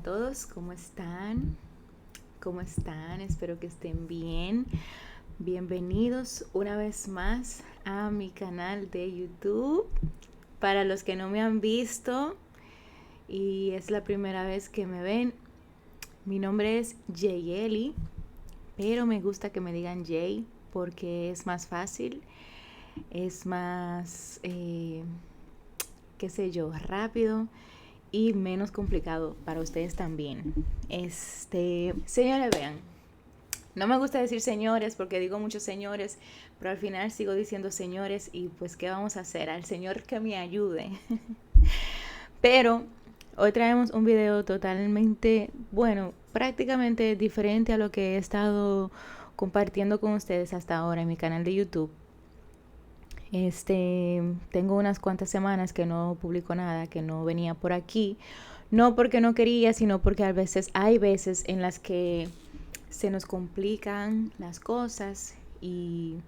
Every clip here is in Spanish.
todos, ¿cómo están? ¿Cómo están? Espero que estén bien. Bienvenidos una vez más a mi canal de YouTube. Para los que no me han visto y es la primera vez que me ven, mi nombre es Jayeli, pero me gusta que me digan Jay porque es más fácil, es más, qué sé yo, rápido y menos complicado para ustedes también. Señores, vean, no me gusta decir señores porque digo muchos señores, pero al final sigo diciendo señores y pues ¿qué vamos a hacer? Al Señor que me ayude. Pero hoy traemos un video totalmente, bueno, prácticamente diferente a lo que he estado compartiendo con ustedes hasta ahora en mi canal de YouTube. Tengo unas cuantas semanas que no publico nada, que no venía por aquí. No porque no quería, sino porque hay veces en las que se nos complican las cosas y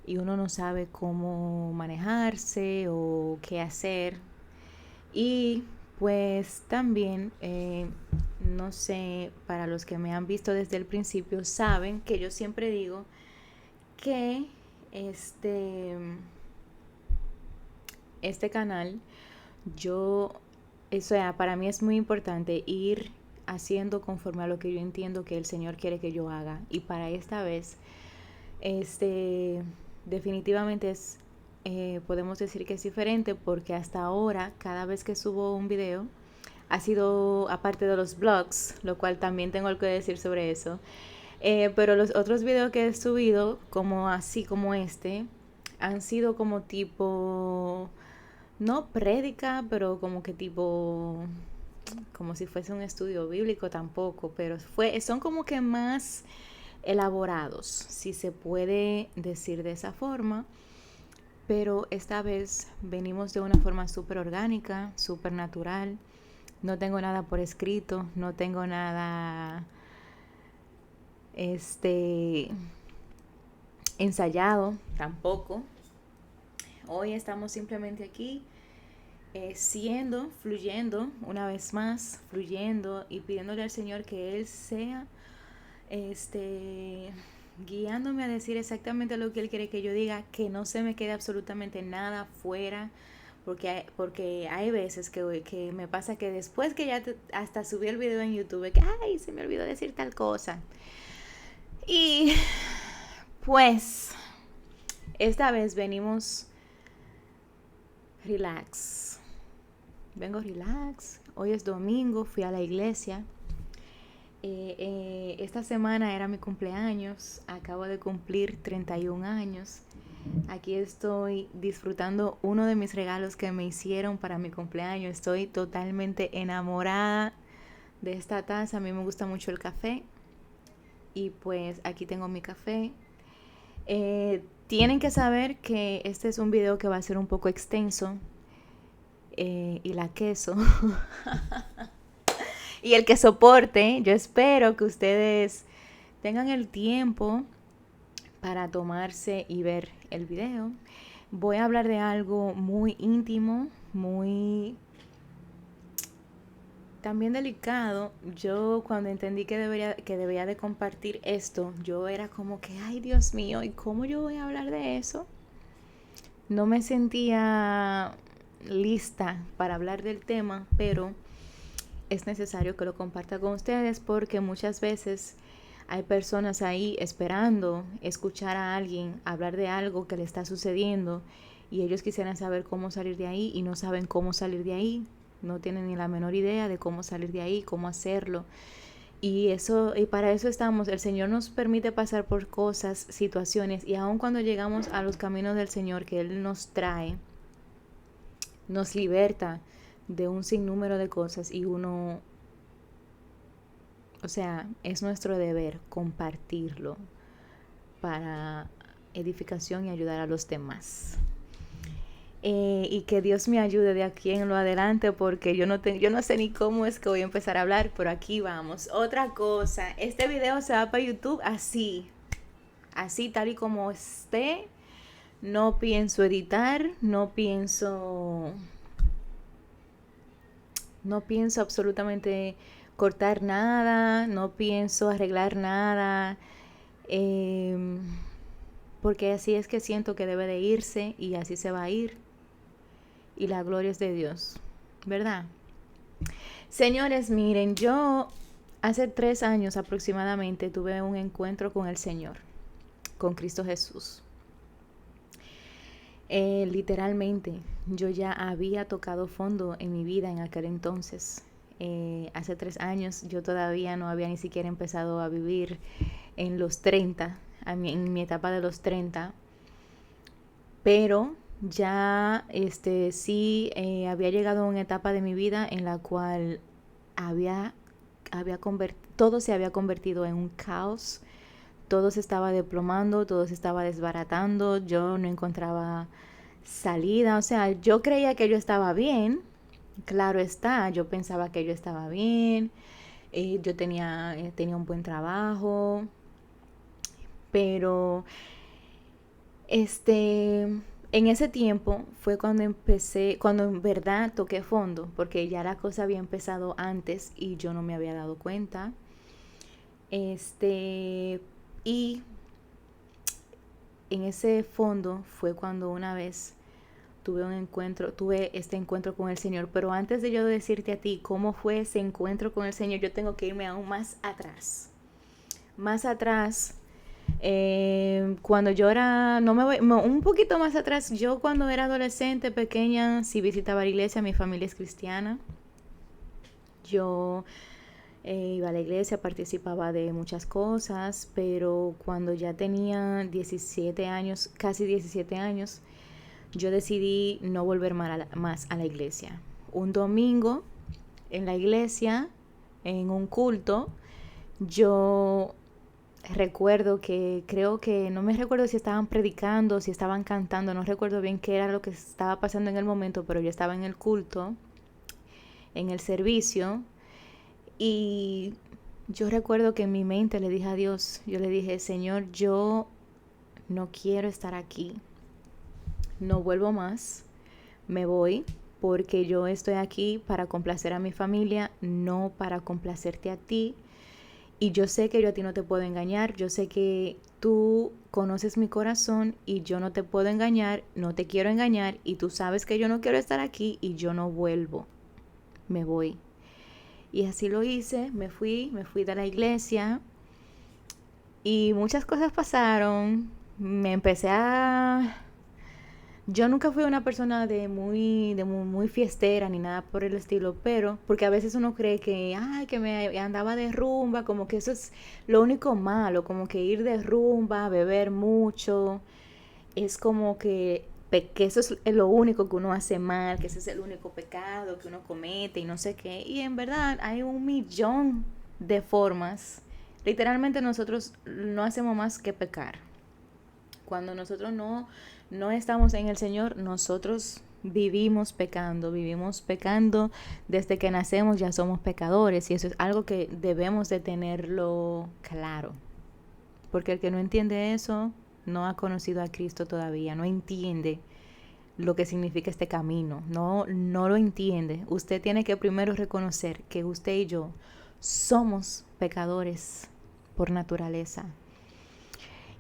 uno no sabe cómo manejarse o qué hacer. Y pues también, no sé, para los que me han visto desde el principio, saben que yo siempre digo que este canal, yo, o sea, para mí es muy importante ir haciendo conforme a lo que yo entiendo que el Señor quiere que yo haga. Y para esta vez, definitivamente podemos decir que es diferente porque hasta ahora, cada vez que subo un video, ha sido aparte de los vlogs, lo cual también tengo algo que decir sobre eso. Pero los otros videos que he subido, como así como han sido como tipo, no prédica, pero como que tipo, como si fuese un estudio bíblico tampoco, pero son como que más elaborados, si se puede decir de esa forma. Pero esta vez venimos de una forma súper orgánica, súper natural. No tengo nada por escrito, no tengo nada ensayado tampoco. Hoy estamos simplemente aquí fluyendo, una vez más, fluyendo y pidiéndole al Señor que Él sea guiándome a decir exactamente lo que Él quiere que yo diga, que no se me quede absolutamente nada fuera, porque hay veces que me pasa que después que ya hasta subí el video en YouTube, que ay, se me olvidó decir tal cosa. Y pues esta vez venimos relax. Vengo relax. Hoy es domingo, fui a la iglesia. Esta semana era mi cumpleaños, acabo de cumplir 31 años. Aquí estoy disfrutando uno de mis regalos que me hicieron para mi cumpleaños. Estoy totalmente enamorada de esta taza. A mí me gusta mucho el café. Y pues aquí tengo mi café. Tienen que saber que este es un video que va a ser un poco extenso. Y la queso. Y el que soporte, yo espero que ustedes tengan el tiempo para tomarse y ver el video. Voy a hablar de algo muy íntimo, muy también delicado. Yo cuando entendí que debía de compartir esto, yo era como que, ay Dios mío, ¿y cómo yo voy a hablar de eso? No me sentía lista para hablar del tema, pero es necesario que lo comparta con ustedes porque muchas veces hay personas ahí esperando escuchar a alguien hablar de algo que le está sucediendo y ellos quisieran saber cómo salir de ahí y no saben cómo salir de ahí, no tienen ni la menor idea de cómo salir de ahí, cómo hacerlo. Y para eso estamos. El Señor nos permite pasar por cosas, situaciones, y aun cuando llegamos a los caminos del Señor que Él nos trae, nos liberta de un sinnúmero de cosas y o sea, es nuestro deber compartirlo para edificación y ayudar a los demás. Y que Dios me ayude de aquí en lo adelante porque yo no sé ni cómo es que voy a empezar a hablar, pero aquí vamos. Otra cosa, este video se va para YouTube así tal y como esté. No pienso editar, no pienso absolutamente cortar nada, no pienso arreglar nada, porque así es que siento que debe de irse y así se va a ir. Y la gloria es de Dios, ¿verdad? Señores, miren, yo hace 3 años aproximadamente tuve un encuentro con el Señor, con Cristo Jesús. Literalmente, yo ya había tocado fondo en mi vida en aquel entonces. Hace 3 años yo todavía no había ni siquiera empezado a vivir en los 30, en mi etapa de los 30, pero ya sí había llegado a una etapa de mi vida en la cual todo se había convertido en un caos, todo se estaba desplomando, todo se estaba desbaratando, yo no encontraba salida, o sea, yo creía que yo estaba bien, claro está, yo pensaba que yo estaba bien, yo tenía un buen trabajo, pero en ese tiempo fue cuando cuando en verdad toqué fondo, porque ya la cosa había empezado antes y yo no me había dado cuenta. Y en ese fondo fue cuando una vez tuve este encuentro con el Señor. Pero antes de yo decirte a ti cómo fue ese encuentro con el Señor, yo tengo que irme aún más atrás. Más atrás, cuando yo era, un poquito más atrás, yo cuando era adolescente, pequeña, sí visitaba la iglesia, mi familia es cristiana. Yo iba a la iglesia, participaba de muchas cosas, pero cuando ya tenía 17 años, casi 17 años, yo decidí no volver más a la iglesia. Un domingo en la iglesia, en un culto, yo recuerdo no me recuerdo si estaban predicando, si estaban cantando, no recuerdo bien qué era lo que estaba pasando en el momento, pero yo estaba en el culto, en el servicio, y yo recuerdo que en mi mente le dije a Dios, yo le dije, Señor, yo no quiero estar aquí, no vuelvo más, me voy, porque yo estoy aquí para complacer a mi familia, no para complacerte a ti. Y yo sé que yo a ti no te puedo engañar, yo sé que tú conoces mi corazón y yo no te puedo engañar, no te quiero engañar y tú sabes que yo no quiero estar aquí y yo no vuelvo, me voy. Y así lo hice, me fui de la iglesia y muchas cosas pasaron, yo nunca fui una persona muy fiestera ni nada por el estilo, pero porque a veces uno cree que me andaba de rumba, como que eso es lo único malo, como que ir de rumba, beber mucho, es como que eso es lo único que uno hace mal, que ese es el único pecado que uno comete y no sé qué. Y en verdad hay 1,000,000 de formas. Literalmente nosotros no hacemos más que pecar. Cuando nosotros no estamos en el Señor, nosotros vivimos pecando desde que nacemos, ya somos pecadores y eso es algo que debemos de tenerlo claro, porque el que no entiende eso no ha conocido a Cristo todavía, no entiende lo que significa este camino, no lo entiende. Usted tiene que primero reconocer que usted y yo somos pecadores por naturaleza.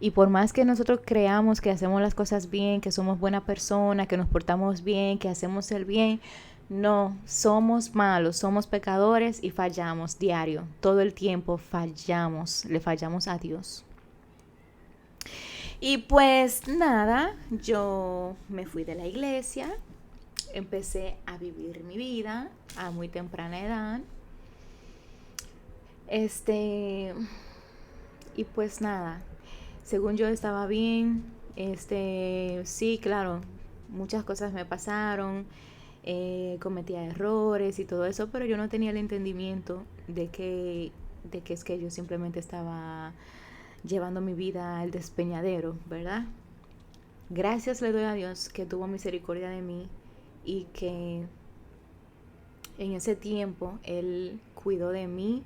Y por más que nosotros creamos que hacemos las cosas bien, que somos buena persona, que nos portamos bien, que hacemos el bien, no, somos malos, somos pecadores y fallamos diario. Todo el tiempo fallamos, le fallamos a Dios. Y pues nada, yo me fui de la iglesia, empecé a vivir mi vida a muy temprana edad. Y pues nada, según yo estaba bien, sí, claro, muchas cosas me pasaron, cometía errores y todo eso, pero yo no tenía el entendimiento de que es que yo simplemente estaba llevando mi vida al despeñadero, ¿verdad? Gracias le doy a Dios que tuvo misericordia de mí y que en ese tiempo Él cuidó de mí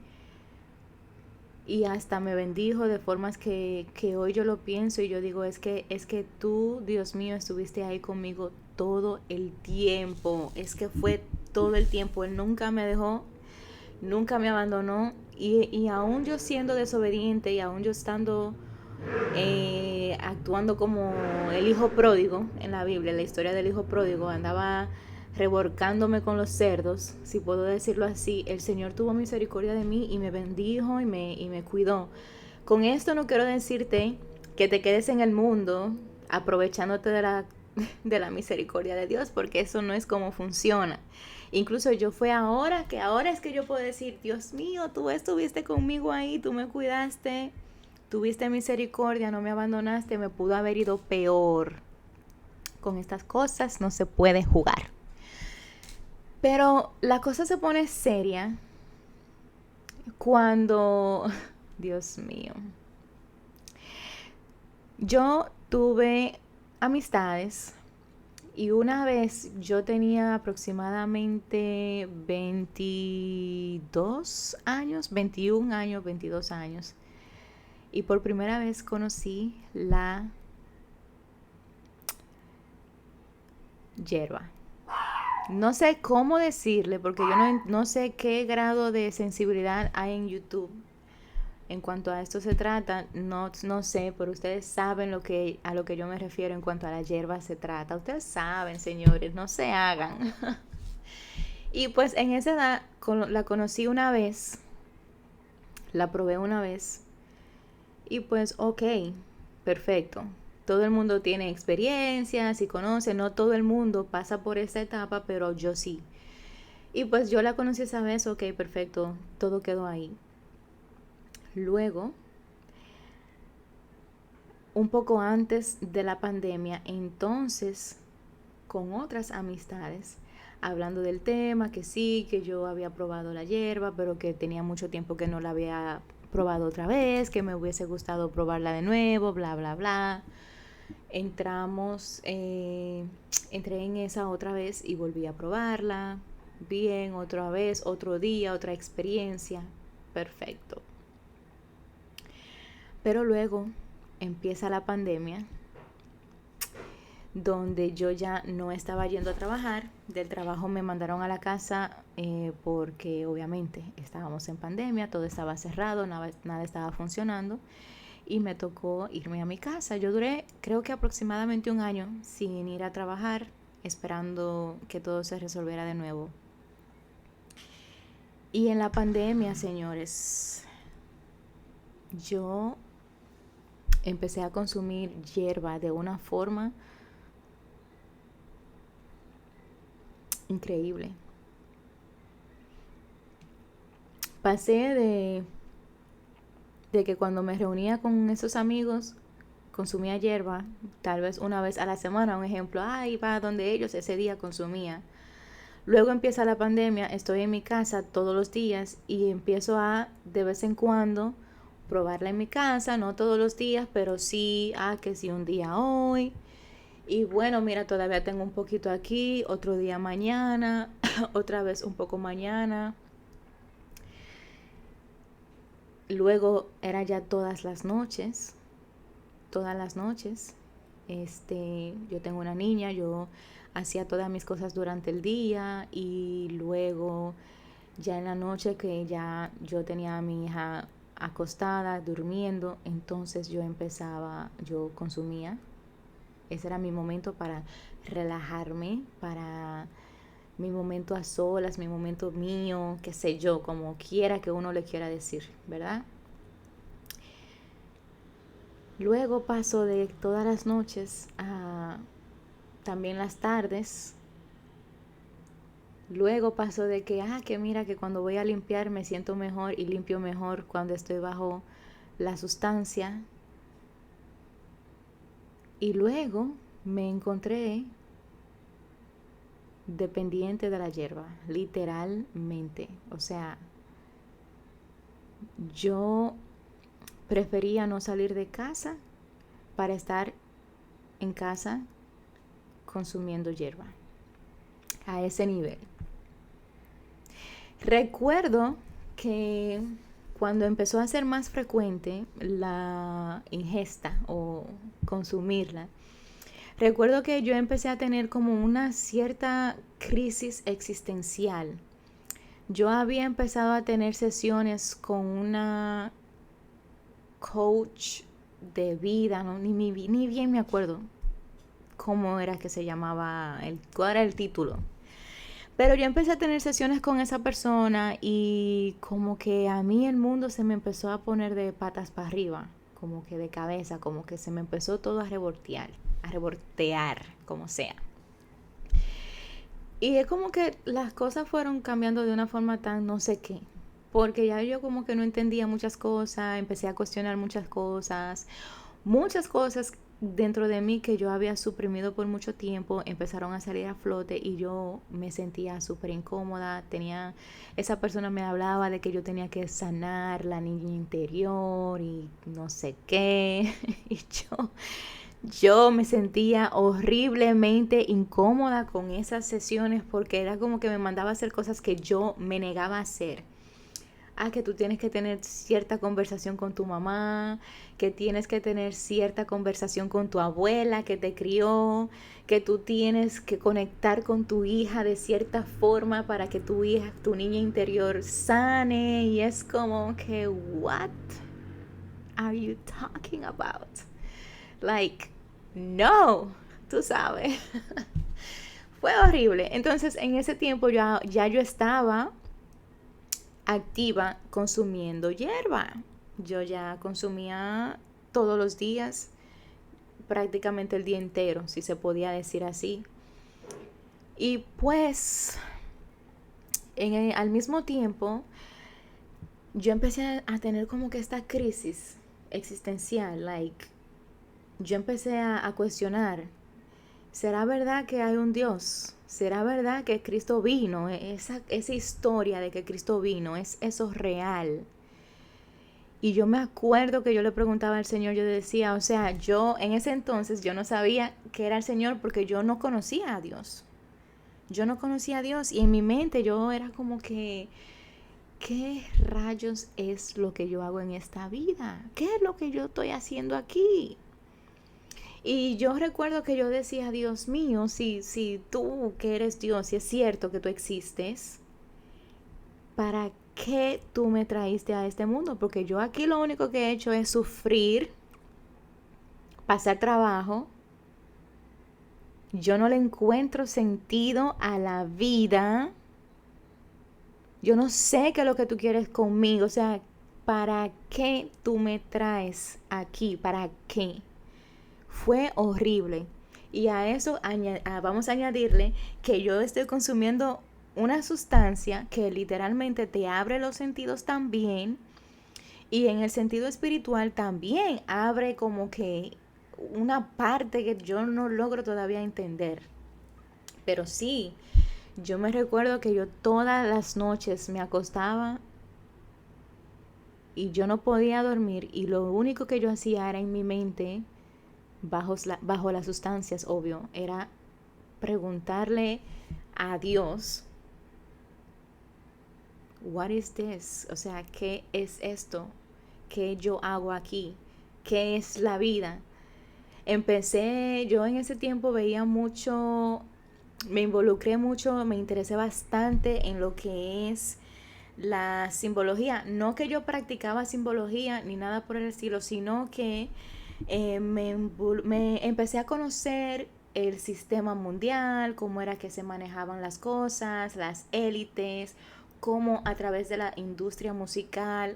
y hasta me bendijo de formas que hoy yo lo pienso y yo digo, es que tú, Dios mío, estuviste ahí conmigo todo el tiempo, es que fue todo el tiempo, Él nunca me dejó nunca me abandonó y aún yo siendo desobediente y aún yo estando actuando como el hijo pródigo en la Biblia, la historia del hijo pródigo, andaba revolcándome con los cerdos, si puedo decirlo así, el Señor tuvo misericordia de mí y me bendijo y me cuidó. Con esto no quiero decirte que te quedes en el mundo aprovechándote de la misericordia de Dios, porque eso no es como funciona. Incluso yo fue ahora es que yo puedo decir, Dios mío, tú estuviste conmigo ahí, tú me cuidaste, tuviste misericordia, no me abandonaste, me pudo haber ido peor. Con estas cosas no se puede jugar. Pero la cosa se pone seria cuando, Dios mío, yo tuve amistades y una vez yo tenía aproximadamente 22 años, 21 años, 22 años. Y por primera vez conocí la hierba. No sé cómo decirle, porque yo no sé qué grado de sensibilidad hay en YouTube. En cuanto a esto se trata, no sé, pero ustedes saben a lo que yo me refiero en cuanto a la hierba se trata. Ustedes saben, señores, no se hagan. Y pues en esa edad la conocí una vez, la probé una vez y pues ok, perfecto. Todo el mundo tiene experiencias y conoce, no todo el mundo pasa por esta etapa, pero yo sí. Y pues yo la conocí esa vez, ok, perfecto, todo quedó ahí. Luego, un poco antes de la pandemia, entonces, con otras amistades, hablando del tema, que sí, que yo había probado la hierba, pero que tenía mucho tiempo que no la había probado otra vez, que me hubiese gustado probarla de nuevo, bla, bla, bla. Entré en esa otra vez y volví a probarla. Bien, otra vez, otro día, otra experiencia. Perfecto. Pero luego empieza la pandemia, donde yo ya no estaba yendo a trabajar. Del trabajo me mandaron a la casa porque obviamente estábamos en pandemia, todo estaba cerrado, nada estaba funcionando y me tocó irme a mi casa. Yo duré creo que aproximadamente un año sin ir a trabajar, esperando que todo se resolviera de nuevo. Y en la pandemia, señores, yo empecé a consumir hierba de una forma increíble. Pasé de que cuando me reunía con esos amigos consumía hierba, tal vez una vez a la semana, un ejemplo, iba donde ellos ese día consumía. Luego empieza la pandemia, estoy en mi casa todos los días y empiezo a de vez en cuando probarla en mi casa, no todos los días, pero sí, que sí un día hoy. Y bueno, mira, todavía tengo un poquito aquí, otro día mañana, otra vez un poco mañana. Luego era ya todas las noches. Yo tengo una niña, yo hacía todas mis cosas durante el día y luego ya en la noche que ya yo tenía a mi hija acostada, durmiendo, entonces yo consumía. Ese era mi momento para relajarme, para mi momento a solas, mi momento mío, qué sé yo, como quiera que uno le quiera decir, ¿verdad? Luego paso de todas las noches a también las tardes. Luego paso de que mira que cuando voy a limpiar me siento mejor y limpio mejor cuando estoy bajo la sustancia. Y luego me encontré dependiente de la hierba, literalmente. O sea, yo prefería no salir de casa para estar en casa consumiendo hierba a ese nivel. Recuerdo que cuando empezó a ser más frecuente la ingesta o consumirla, recuerdo que yo empecé a tener como una cierta crisis existencial, Yo había empezado a tener sesiones con una coach de vida, ¿no? Ni bien me acuerdo cómo era que se llamaba, cuál era el título. Pero yo empecé a tener sesiones con esa persona y como que a mí el mundo se me empezó a poner de patas para arriba, como que de cabeza, como que se me empezó todo a revoltear, como sea. Y es como que las cosas fueron cambiando de una forma tan no sé qué. Porque ya yo como que no entendía muchas cosas, empecé a cuestionar muchas cosas dentro de mí que yo había suprimido por mucho tiempo empezaron a salir a flote y yo me sentía súper incómoda. Esa persona me hablaba de que yo tenía que sanar la niña interior y no sé qué. Y yo me sentía horriblemente incómoda con esas sesiones porque era como que me mandaba a hacer cosas que yo me negaba a hacer. Que tú tienes que tener cierta conversación con tu mamá, que tienes que tener cierta conversación con tu abuela que te crió, que tú tienes que conectar con tu hija de cierta forma para que tu niña interior sane. Y es como que, what are you talking about? Like, no, tú sabes. Fue horrible. Entonces, en ese tiempo ya yo estaba activa consumiendo hierba. Yo ya consumía todos los días, prácticamente el día entero, si se podía decir así. Y pues, al mismo tiempo, yo empecé a tener como que esta crisis existencial, yo empecé a cuestionar, ¿será verdad que hay un Dios? ¿Será verdad que Cristo vino? Esa historia de que Cristo vino, ¿es eso real? Y yo me acuerdo que yo le preguntaba al Señor, yo decía, o sea, yo en ese entonces yo no sabía que era el Señor porque yo no conocía a Dios. Yo no conocía a Dios y en mi mente yo era como que, ¿qué rayos es lo que yo hago en esta vida? ¿Qué es lo que yo estoy haciendo aquí? Y yo recuerdo que yo decía, Dios mío, si tú que eres Dios, si es cierto que tú existes, ¿para qué tú me traíste a este mundo? Porque yo aquí lo único que he hecho es sufrir, pasar trabajo. Yo no le encuentro sentido a la vida. Yo no sé qué es lo que tú quieres conmigo. O sea, ¿para qué tú me traes aquí? ¿Para qué? Fue horrible. Y a eso vamos a añadirle que yo estoy consumiendo una sustancia que literalmente te abre los sentidos también. Y en el sentido espiritual también abre como que una parte que yo no logro todavía entender. Pero sí, yo me recuerdo que yo todas las noches me acostaba y yo no podía dormir y lo único que yo hacía era en mi mente, bajo las sustancias, obvio, era preguntarle a Dios, what is this? O sea, ¿qué es esto? ¿Qué yo hago aquí? ¿Qué es la vida? Yo en ese tiempo veía mucho, me involucré mucho, me interesé bastante en lo que es la simbología. No que yo practicaba simbología ni nada por el estilo, sino que me empecé a conocer el sistema mundial, cómo era que se manejaban las cosas, las élites, cómo a través de la industria musical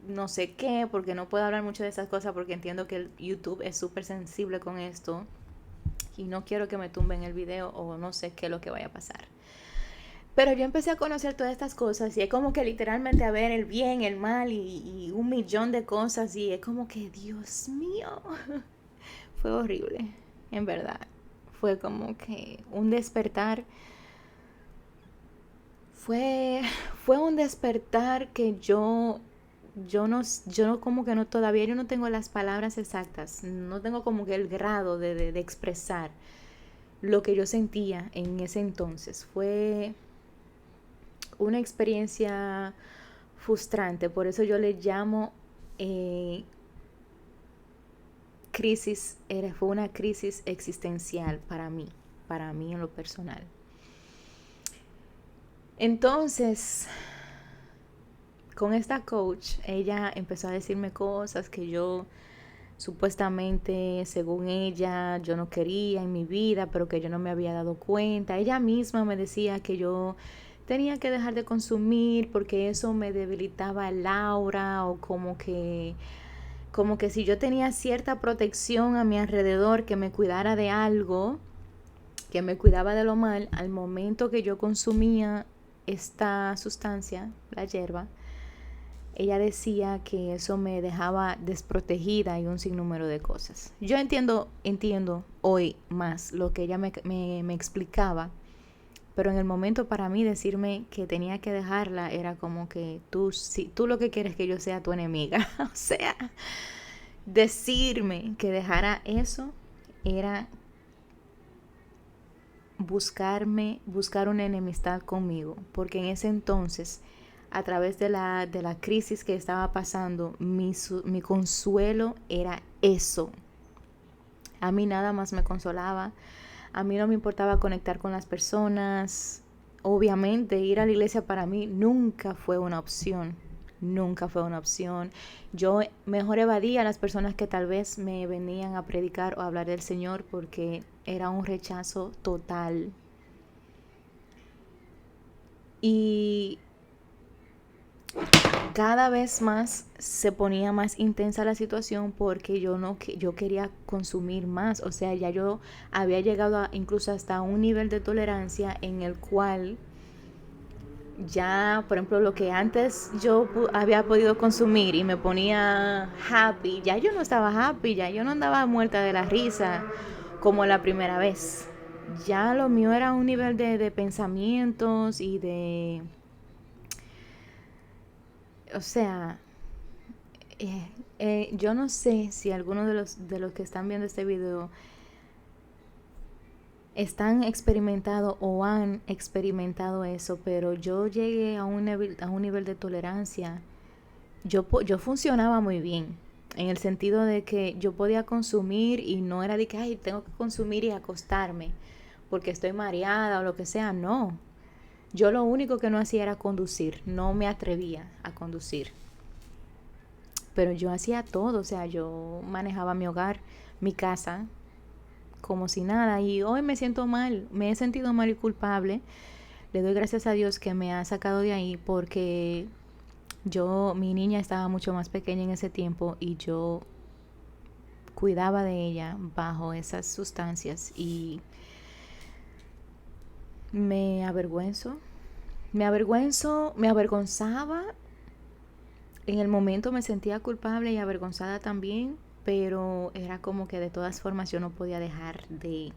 no sé qué, porque no puedo hablar mucho de esas cosas porque entiendo que el YouTube es súper sensible con esto y no quiero que me tumben el video o no sé qué es lo que vaya a pasar. Pero yo empecé a conocer todas estas cosas y es como que literalmente a ver el bien, el mal y un millón de cosas y es como que, Dios mío, fue horrible, en verdad. Fue como que un despertar. Fue, fue un despertar que yo no como que no, todavía yo no tengo las palabras exactas, no tengo como que el grado de expresar lo que yo sentía en ese entonces. Fue una experiencia frustrante, por eso yo le llamo fue una crisis existencial para mí en lo personal. Entonces, con esta coach, ella empezó a decirme cosas que yo supuestamente, según ella, yo no quería en mi vida, pero que yo no me había dado cuenta. Ella misma me decía que yo tenía que dejar de consumir porque eso me debilitaba el aura, o como que si yo tenía cierta protección a mi alrededor que me cuidara de algo, que me cuidaba de lo mal, al momento que yo consumía esta sustancia, la hierba, ella decía que eso me dejaba desprotegida y un sinnúmero de cosas. Yo entiendo hoy más lo que ella me explicaba, pero en el momento para mí decirme que tenía que dejarla era como que tú lo que quieres es que yo sea tu enemiga. O sea, decirme que dejara eso era buscar una enemistad conmigo, porque en ese entonces, a través de la crisis que estaba pasando, mi consuelo era eso. A mí nada más me consolaba, a mí no me importaba conectar con las personas. Obviamente ir a la iglesia para mí nunca fue una opción. Nunca fue una opción. Yo mejor evadía a las personas que tal vez me venían a predicar o a hablar del Señor, porque era un rechazo total. Y cada vez más se ponía más intensa la situación porque yo quería consumir más. O sea, ya yo había llegado incluso hasta un nivel de tolerancia en el cual ya, por ejemplo, lo que antes yo había podido consumir y me ponía happy, ya yo no estaba happy, ya yo no andaba muerta de la risa como la primera vez. Ya lo mío era un nivel de pensamientos y o sea, yo no sé si algunos de los que están viendo este video están experimentado o han experimentado eso, pero yo llegué a un nivel de tolerancia. Yo funcionaba muy bien, en el sentido de que yo podía consumir y no era de que, ay, tengo que consumir y acostarme porque estoy mareada o lo que sea. No, yo lo único que no hacía era conducir, no me atrevía a conducir, pero yo hacía todo. O sea, yo manejaba mi hogar, mi casa, como si nada. Y hoy me siento mal, me he sentido mal y culpable. Le doy gracias a Dios que me ha sacado de ahí, porque mi niña estaba mucho más pequeña en ese tiempo y yo cuidaba de ella bajo esas sustancias, y me avergonzaba. En el momento me sentía culpable y avergonzada también, pero era como que de todas formas yo no podía dejar de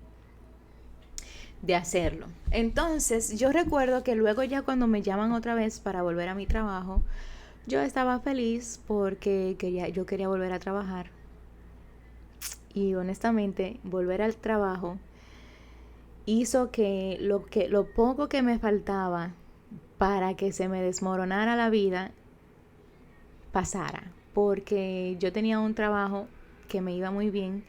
hacerlo. Entonces yo recuerdo que luego, ya cuando me llaman otra vez para volver a mi trabajo, yo estaba feliz porque yo quería volver a trabajar. Y honestamente, volver al trabajo hizo que lo poco que me faltaba para que se me desmoronara la vida pasara, porque yo tenía un trabajo que me iba muy bien,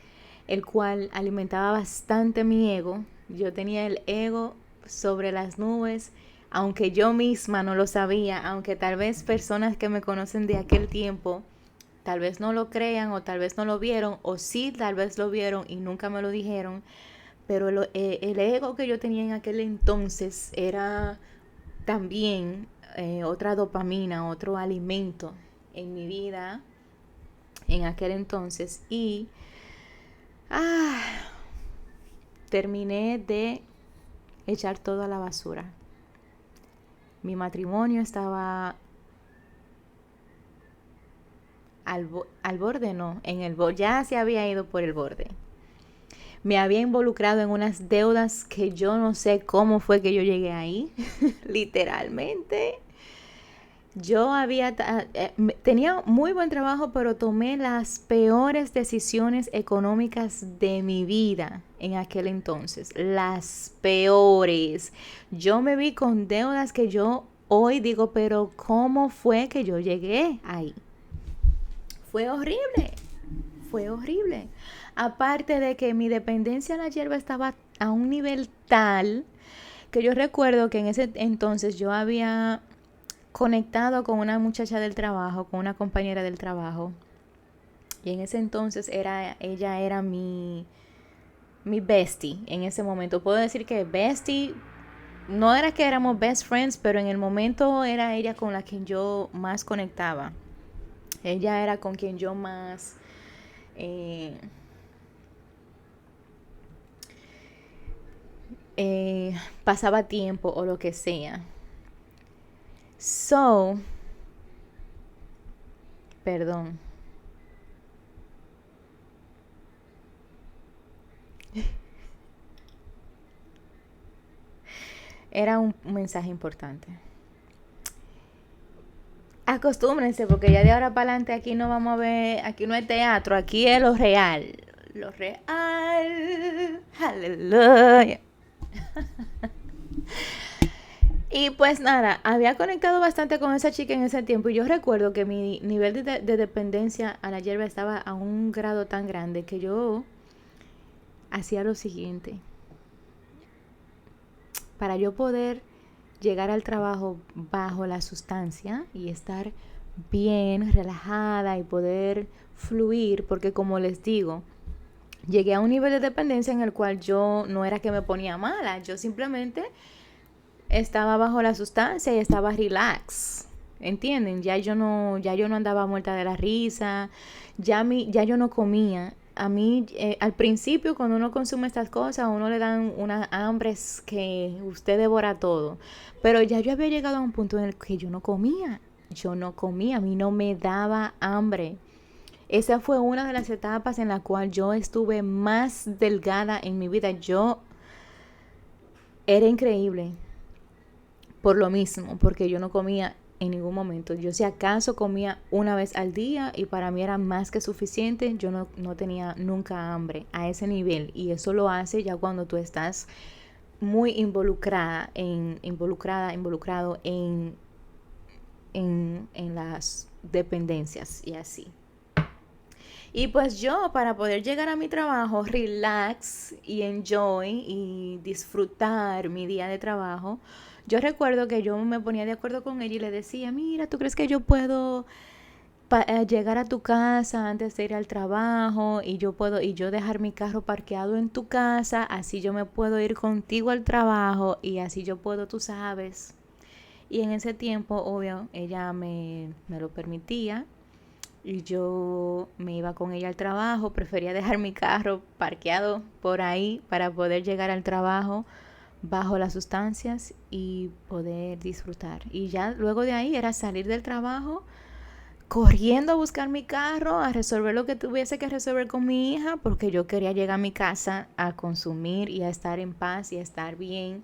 el cual alimentaba bastante mi ego. Yo tenía el ego sobre las nubes, aunque yo misma no lo sabía, aunque tal vez personas que me conocen de aquel tiempo tal vez no lo crean, o tal vez no lo vieron, o sí, tal vez lo vieron y nunca me lo dijeron. Pero el ego que yo tenía en aquel entonces era también otra dopamina, otro alimento en mi vida en aquel entonces. Y ah, terminé de echar todo a la basura. Mi matrimonio estaba al borde, no, ya se había ido por el borde. Me había involucrado en unas deudas que yo no sé cómo fue que yo llegué ahí, literalmente. Tenía muy buen trabajo, pero tomé las peores decisiones económicas de mi vida en aquel entonces. Las peores. Yo me vi con deudas que yo hoy digo, pero ¿cómo fue que yo llegué ahí? Fue horrible. Fue horrible. Aparte de que mi dependencia a la hierba estaba a un nivel tal que yo recuerdo que en ese entonces yo había conectado con una muchacha del trabajo, con una compañera del trabajo. Y en ese entonces ella era mi bestie en ese momento. Puedo decir que bestie, no era que éramos best friends, pero en el momento era ella con la que yo más conectaba. Ella era con quien yo más pasaba tiempo o lo que sea. So, perdón. Era un mensaje importante. Acostúmbrense, porque ya de ahora para adelante aquí no vamos a ver, aquí no es teatro, aquí es lo real. Lo real. Aleluya. Y pues nada, había conectado bastante con esa chica en ese tiempo y yo recuerdo que mi nivel de dependencia a la hierba estaba a un grado tan grande que yo hacía lo siguiente. Para yo poder llegar al trabajo bajo la sustancia y estar bien, relajada y poder fluir, porque como les digo, llegué a un nivel de dependencia en el cual yo no era que me ponía mala, yo simplemente estaba bajo la sustancia y estaba relax. ¿Entienden? Ya yo no andaba muerta de la risa, ya yo no comía. A mí, al principio, cuando uno consume estas cosas, a uno le dan unas hambres que usted devora todo. Pero ya yo había llegado a un punto en el que yo no comía. Yo no comía, a mí no me daba hambre. Esa fue una de las etapas en la cual yo estuve más delgada en mi vida. Yo era increíble por lo mismo, porque yo no comía en ningún momento. Yo si acaso comía una vez al día y para mí era más que suficiente. Yo no tenía nunca hambre a ese nivel, y eso lo hace ya cuando tú estás muy involucrado en las dependencias y así. Y pues yo, para poder llegar a mi trabajo, relax y enjoy y disfrutar mi día de trabajo, yo recuerdo que yo me ponía de acuerdo con ella y le decía, mira, ¿tú crees que yo puedo llegar a tu casa antes de ir al trabajo y yo dejar mi carro parqueado en tu casa, así yo me puedo ir contigo al trabajo y así yo puedo, tú sabes? Y en ese tiempo, obvio, ella me lo permitía. Y yo me iba con ella al trabajo, prefería dejar mi carro parqueado por ahí para poder llegar al trabajo bajo las sustancias y poder disfrutar. Y ya luego de ahí era salir del trabajo corriendo a buscar mi carro, a resolver lo que tuviese que resolver con mi hija, porque yo quería llegar a mi casa a consumir y a estar en paz y a estar bien.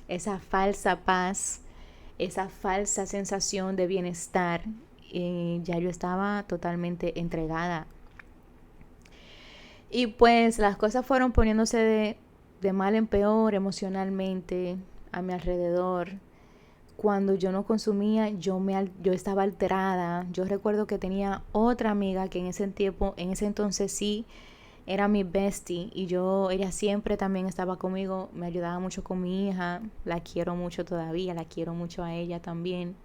Esa falsa paz, esa falsa sensación de bienestar, ya yo estaba totalmente entregada. Y pues las cosas fueron poniéndose de mal en peor emocionalmente a mi alrededor. Cuando yo no consumía, yo estaba alterada. Yo recuerdo que tenía otra amiga que en ese entonces sí era mi bestie, y ella siempre también estaba conmigo, me ayudaba mucho con mi hija, la quiero mucho todavía, la quiero mucho a ella también.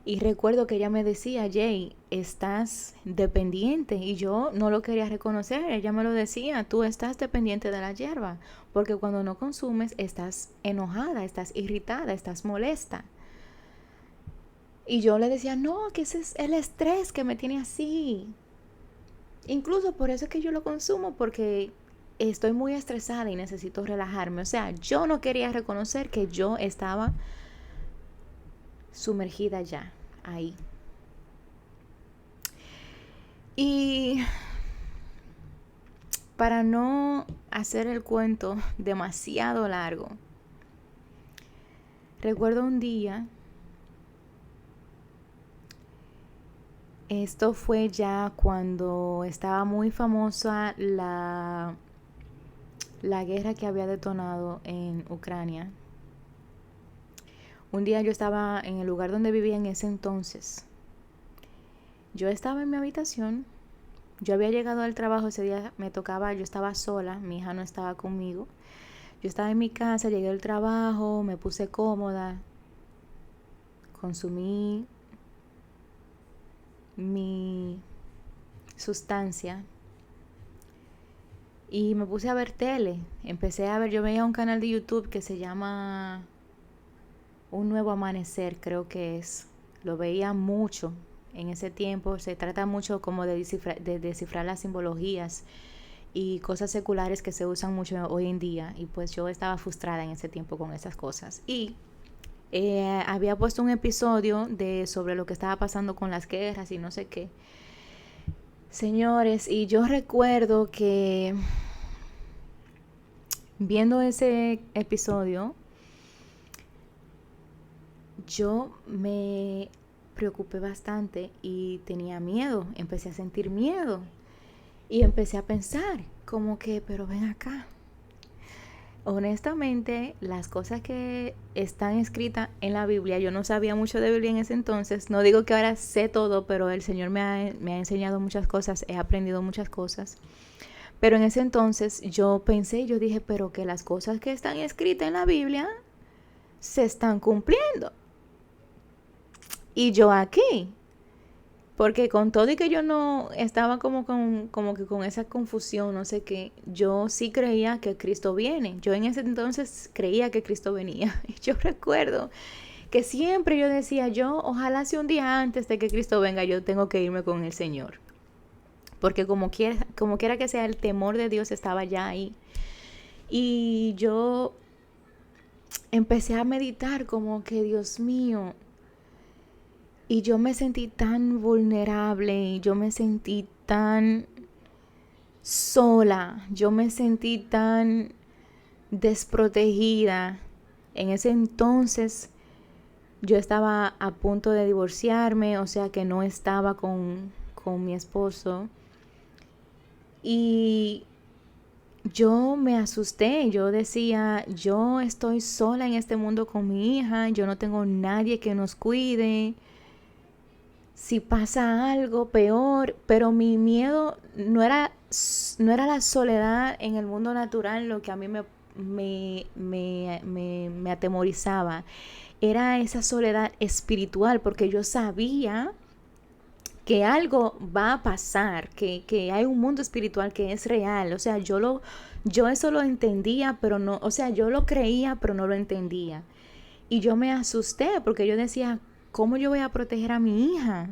Y recuerdo que ella me decía, Jay, estás dependiente. Y yo no lo quería reconocer. Ella me lo decía, tú estás dependiente de la hierba. Porque cuando no consumes, estás enojada, estás irritada, estás molesta. Y yo le decía, no, que ese es el estrés que me tiene así. Incluso por eso es que yo lo consumo, porque estoy muy estresada y necesito relajarme. O sea, yo no quería reconocer que yo estaba sumergida ya ahí. Y para no hacer el cuento demasiado largo, recuerdo un día, esto fue ya cuando estaba muy famosa la guerra que había detonado en Ucrania. Un día yo estaba en el lugar donde vivía en ese entonces. Yo estaba en mi habitación. Yo había llegado al trabajo ese día, me tocaba, yo estaba sola, mi hija no estaba conmigo. Yo estaba en mi casa, llegué del trabajo, me puse cómoda, consumí mi sustancia y me puse a ver tele. Empecé a ver, yo veía un canal de YouTube que se llama Un Nuevo Amanecer, creo que es. Lo veía mucho en ese tiempo. Se trata mucho como de descifrar las simbologías y cosas seculares que se usan mucho hoy en día. Y pues yo estaba frustrada en ese tiempo con esas cosas. Y había puesto un episodio sobre lo que estaba pasando con las guerras y no sé qué. Señores, y yo recuerdo que viendo ese episodio, yo me preocupé bastante y tenía miedo, empecé a sentir miedo y empecé a pensar como que, pero ven acá. Honestamente, las cosas que están escritas en la Biblia, yo no sabía mucho de Biblia en ese entonces, no digo que ahora sé todo, pero el Señor me ha enseñado muchas cosas, he aprendido muchas cosas. Pero en ese entonces yo pensé, yo dije, pero que las cosas que están escritas en la Biblia se están cumpliendo. Y yo aquí, porque con todo y que yo no estaba como que con esa confusión, no sé qué, yo sí creía que Cristo viene. Yo en ese entonces creía que Cristo venía. Y yo recuerdo que siempre yo decía, yo ojalá sea un día antes de que Cristo venga, yo tengo que irme con el Señor. Porque como quiera que sea, el temor de Dios estaba ya ahí. Y yo empecé a meditar como que, Dios mío, y yo me sentí tan vulnerable, y yo me sentí tan sola, yo me sentí tan desprotegida. En ese entonces yo estaba a punto de divorciarme, o sea que no estaba con mi esposo. Y yo me asusté, yo decía, yo estoy sola en este mundo con mi hija, yo no tengo nadie que nos cuide. Si pasa algo peor, pero mi miedo no era la soledad en el mundo natural lo que a mí me atemorizaba. Era esa soledad espiritual, porque yo sabía que algo va a pasar, que hay un mundo espiritual que es real. O sea, yo eso lo entendía, pero no, o sea, yo lo creía, pero no lo entendía. Y yo me asusté porque yo decía, ¿cómo yo voy a proteger a mi hija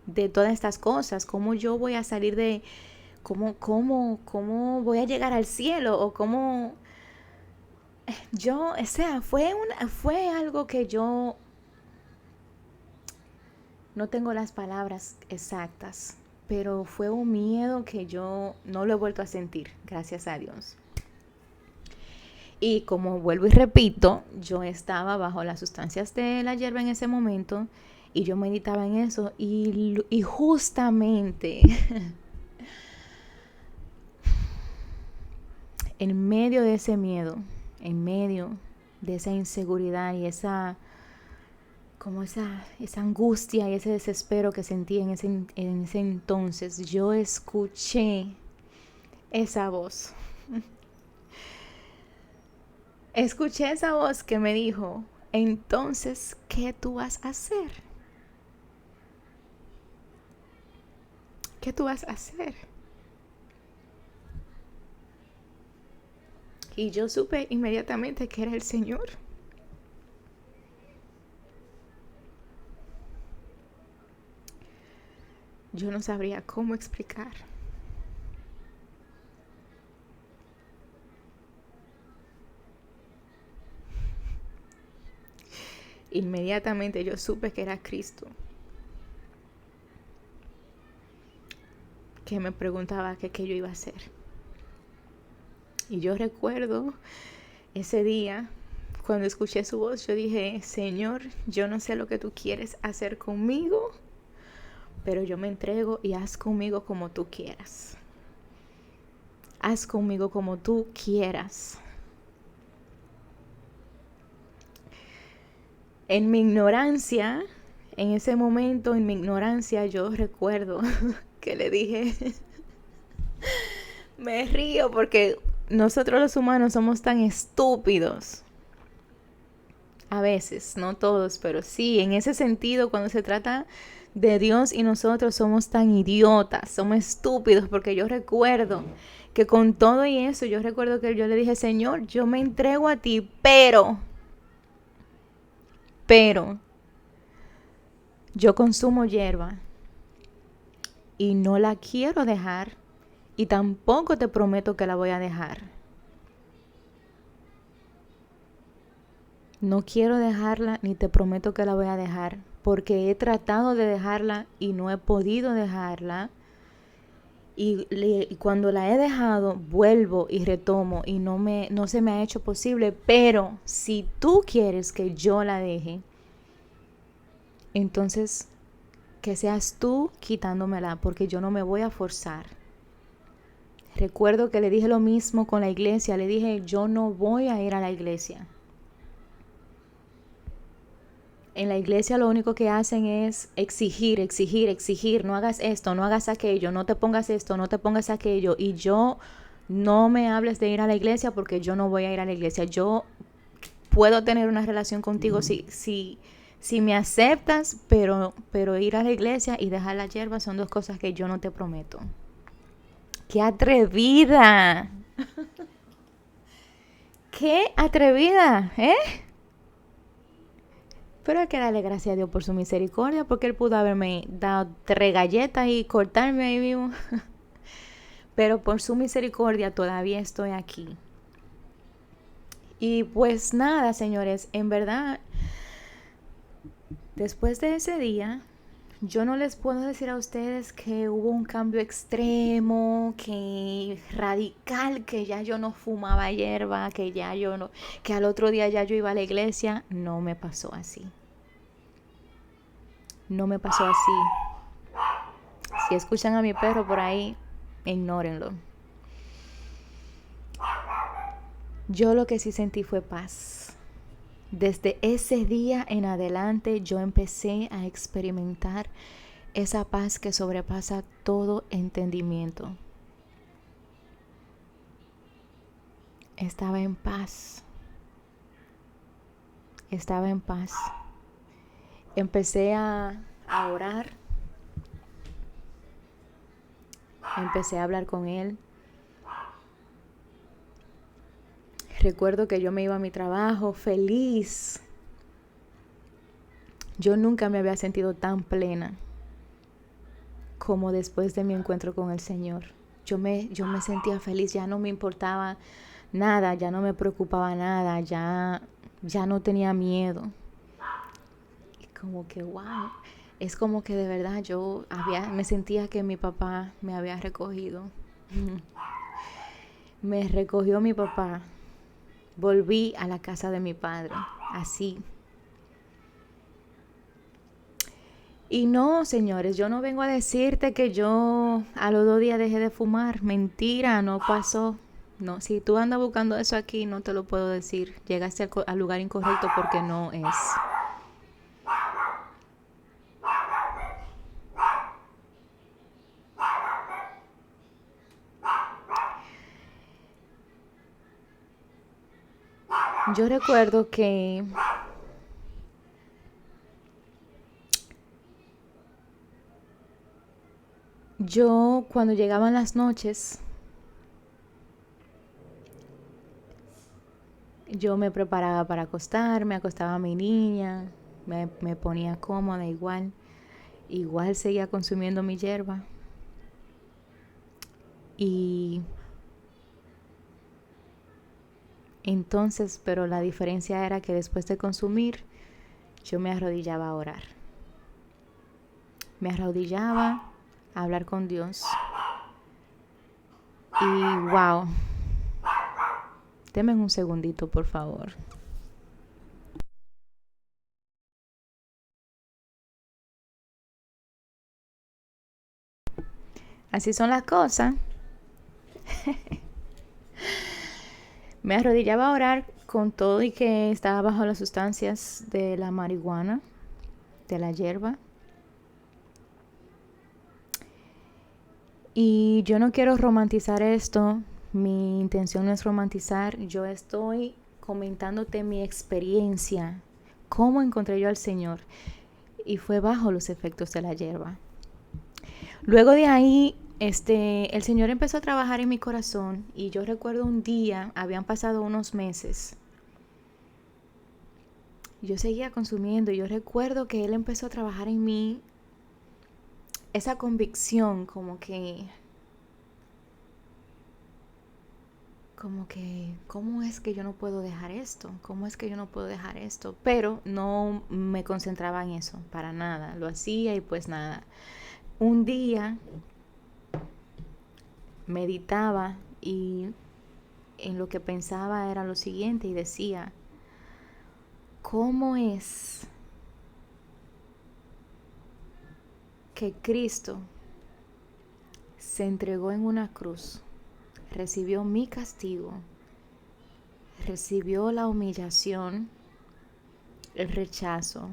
de todas estas cosas? ¿Cómo yo voy a salir de, cómo voy a llegar al cielo? O cómo yo, o sea, fue algo que yo no tengo las palabras exactas, pero fue un miedo que yo no lo he vuelto a sentir, gracias a Dios. Y como vuelvo y repito, yo estaba bajo las sustancias de la hierba en ese momento y yo meditaba en eso y justamente en medio de ese miedo, en medio de esa inseguridad y esa angustia y ese desespero que sentí en ese entonces, yo escuché esa voz. Escuché esa voz que me dijo, entonces, ¿qué tú vas a hacer? ¿Qué tú vas a hacer? Y yo supe inmediatamente que era el Señor. Yo no sabría cómo explicar. Inmediatamente yo supe que era Cristo, que me preguntaba qué yo iba a hacer. Y yo recuerdo ese día, cuando escuché su voz, yo dije, Señor, yo no sé lo que tú quieres hacer conmigo, pero yo me entrego y haz conmigo como tú quieras. Haz conmigo como tú quieras. En mi ignorancia, en ese momento, en mi ignorancia, yo recuerdo que le dije, me río porque nosotros los humanos somos tan estúpidos. A veces, no todos, pero sí, en ese sentido, cuando se trata de Dios y nosotros somos tan idiotas, somos estúpidos, porque yo recuerdo que con todo y eso, yo recuerdo que yo le dije, Señor, yo me entrego a ti, pero, yo consumo hierba y no la quiero dejar y tampoco te prometo que la voy a dejar. No quiero dejarla ni te prometo que la voy a dejar porque he tratado de dejarla y no he podido dejarla. Y cuando la he dejado, vuelvo y retomo y no se me ha hecho posible. Pero si tú quieres que yo la deje, entonces que seas tú quitándomela, porque yo no me voy a forzar. Recuerdo que le dije lo mismo con la iglesia. Le dije, yo no voy a ir a la iglesia. En la iglesia lo único que hacen es exigir, exigir, exigir. No hagas esto, no hagas aquello, no te pongas esto, no te pongas aquello. Y yo, no me hables de ir a la iglesia porque yo no voy a ir a la iglesia. Yo puedo tener una relación contigo si me aceptas, pero ir a la iglesia y dejar la hierba son dos cosas que yo no te prometo. ¡Qué atrevida! ¡Qué atrevida! Pero hay que darle gracias a Dios por su misericordia, porque Él pudo haberme dado 3 galletas y cortarme ahí mismo. Pero por su misericordia todavía estoy aquí. Y pues nada, señores, en verdad, después de ese día, yo no les puedo decir a ustedes que hubo un cambio extremo, que radical, que ya yo no fumaba hierba, que al otro día ya yo iba a la iglesia. No me pasó así. No me pasó así. Si escuchan a mi perro por ahí, ignórenlo. Yo lo que sí sentí fue paz. Desde ese día en adelante yo empecé a experimentar esa paz que sobrepasa todo entendimiento. Estaba en paz. Estaba en paz. Empecé a orar. Empecé a hablar con Él. Recuerdo que yo me iba a mi trabajo feliz. Yo nunca me había sentido tan plena como después de mi encuentro con el Señor. Yo me sentía feliz, ya no me importaba nada, ya no me preocupaba nada, ya no tenía miedo. Y como que wow, es como que de verdad me sentía que mi papá me había recogido. Me recogió mi papá. Volví a la casa de mi padre, así. Y no, señores, yo no vengo a decirte que yo a los 2 días dejé de fumar. Mentira, no pasó. No, si tú andas buscando eso aquí, no te lo puedo decir. Llegaste al lugar incorrecto porque no es. Yo recuerdo que yo cuando llegaban las noches, yo me preparaba para acostarme, acostaba a mi niña, me ponía cómoda igual seguía consumiendo mi hierba. Y entonces, pero la diferencia era que después de consumir, yo me arrodillaba a orar. Me arrodillaba a hablar con Dios. Y wow. Denme un segundito, por favor. Así son las cosas. Me arrodillaba a orar con todo y que estaba bajo las sustancias de la marihuana, de la hierba. Y yo no quiero romantizar esto. Mi intención no es romantizar, yo estoy comentándote mi experiencia, cómo encontré yo al Señor, y fue bajo los efectos de la hierba. Luego de ahí, el Señor empezó a trabajar en mi corazón, y yo recuerdo un día, habían pasado unos meses, yo seguía consumiendo, y yo recuerdo que Él empezó a trabajar en mí esa convicción como que, ¿cómo es que yo no puedo dejar esto? ¿Cómo es que yo no puedo dejar esto? Pero no me concentraba en eso, para nada. Lo hacía y pues nada. Un día meditaba y en lo que pensaba era lo siguiente y decía, ¿cómo es que Cristo se entregó en una cruz, recibió mi castigo, recibió la humillación, el rechazo,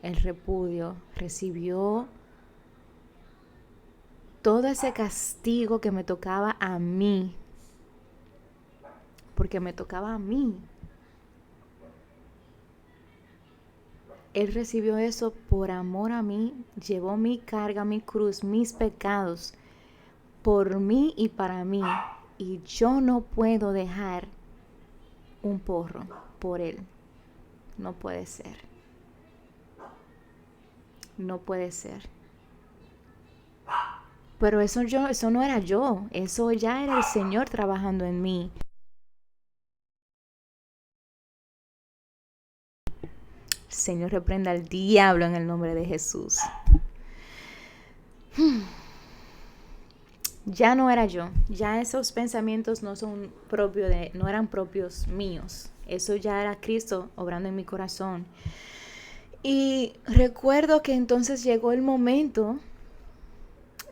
el repudio, recibió todo ese castigo que me tocaba a mí, porque me tocaba a mí? Él recibió eso por amor a mí, llevó mi carga, mi cruz, mis pecados, por mí y para mí. Y yo no puedo dejar un porro por Él. No puede ser. No puede ser. Pero eso no era yo. Eso ya era el Señor trabajando en mí. Señor, reprenda al diablo en el nombre de Jesús. Ya no era yo, ya esos pensamientos no eran propios míos. Eso ya era Cristo obrando en mi corazón. Y recuerdo que entonces llegó el momento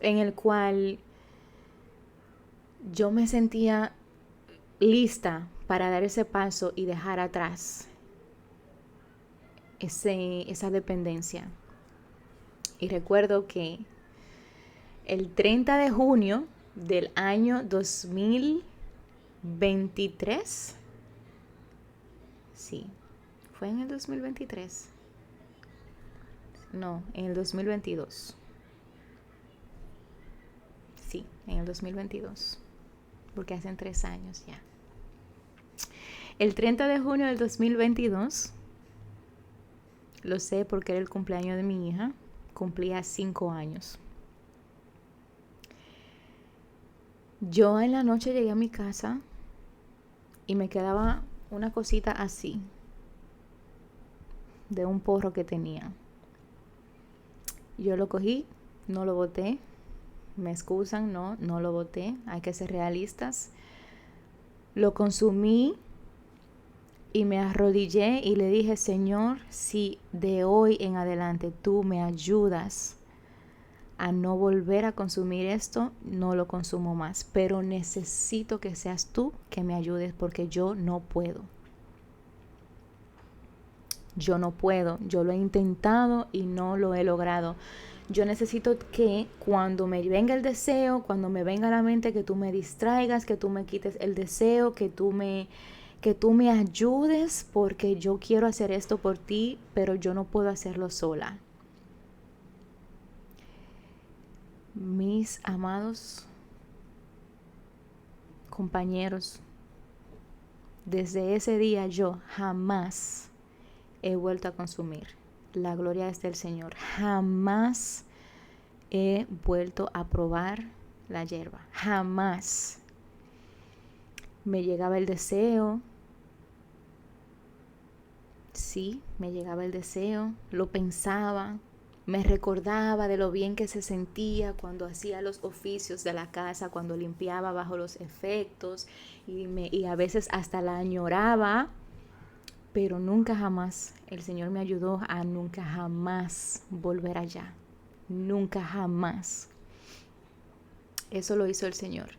en el cual yo me sentía lista para dar ese paso y dejar atrás esa dependencia. Y recuerdo que el 30 de junio del año 2023, sí, fue en el 2023, no, en el 2022, sí, en el 2022, porque hacen 3 años ya. El 30 de junio del 2022, lo sé porque era el cumpleaños de mi hija, cumplía 5 años. Yo en la noche llegué a mi casa y me quedaba una cosita así, de un porro que tenía. Yo lo cogí, no lo boté, me excusan, no lo boté, hay que ser realistas. Lo consumí y me arrodillé y le dije, Señor, si de hoy en adelante tú me ayudas a no volver a consumir esto, no lo consumo más. Pero necesito que seas tú que me ayudes porque yo no puedo. Yo no puedo. Yo lo he intentado y no lo he logrado. Yo necesito que cuando me venga el deseo, cuando me venga a la mente, que tú me distraigas, que tú me quites el deseo, que tú me ayudes porque yo quiero hacer esto por ti, pero yo no puedo hacerlo sola. Mis amados compañeros, desde ese día yo jamás he vuelto a consumir. La gloria es del Señor. Jamás he vuelto a probar la hierba. Jamás. Me llegaba el deseo. Sí, me llegaba el deseo. Lo pensaba. Me recordaba de lo bien que se sentía cuando hacía los oficios de la casa, cuando limpiaba bajo los efectos y a veces hasta la añoraba, pero nunca jamás el Señor me ayudó a nunca jamás volver allá, nunca jamás. Eso lo hizo el Señor.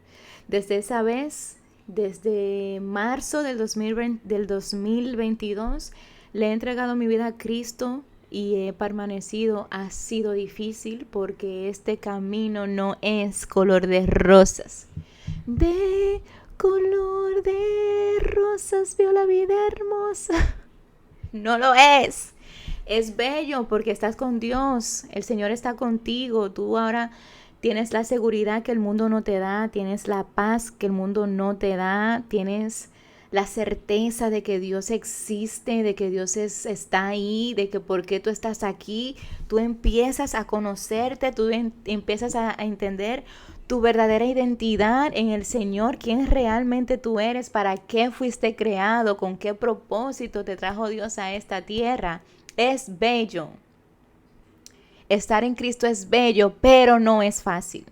Desde esa vez, desde marzo del 2022, le he entregado mi vida a Cristo. Y he permanecido. Ha sido difícil porque este camino no es color de rosas. de color de rosas vio la vida hermosa. No lo es. Es bello porque estás con Dios. El Señor está contigo. Tú ahora tienes la seguridad que el mundo no te da. Tienes la paz que el mundo no te da. Tienes la certeza de que Dios existe, de que Dios está ahí, de que por qué tú estás aquí. Tú empiezas a conocerte, tú empiezas a entender tu verdadera identidad en el Señor, quién realmente tú eres, para qué fuiste creado, con qué propósito te trajo Dios a esta tierra. Es bello. Estar en Cristo es bello, pero no es fácil.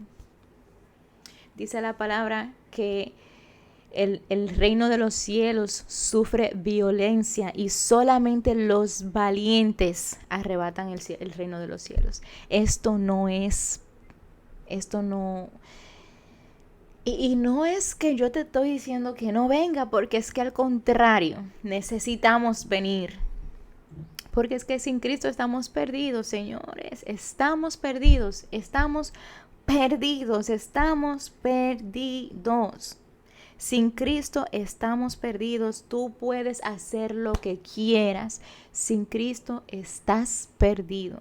Dice la palabra que el reino de los cielos sufre violencia y solamente los valientes arrebatan el reino de los cielos. Esto no. Y no es que yo te estoy diciendo que no venga, porque es que al contrario, necesitamos venir. Porque es que sin Cristo estamos perdidos, señores. Estamos perdidos. Sin Cristo estamos perdidos. Tú puedes hacer lo que quieras. Sin Cristo estás perdido.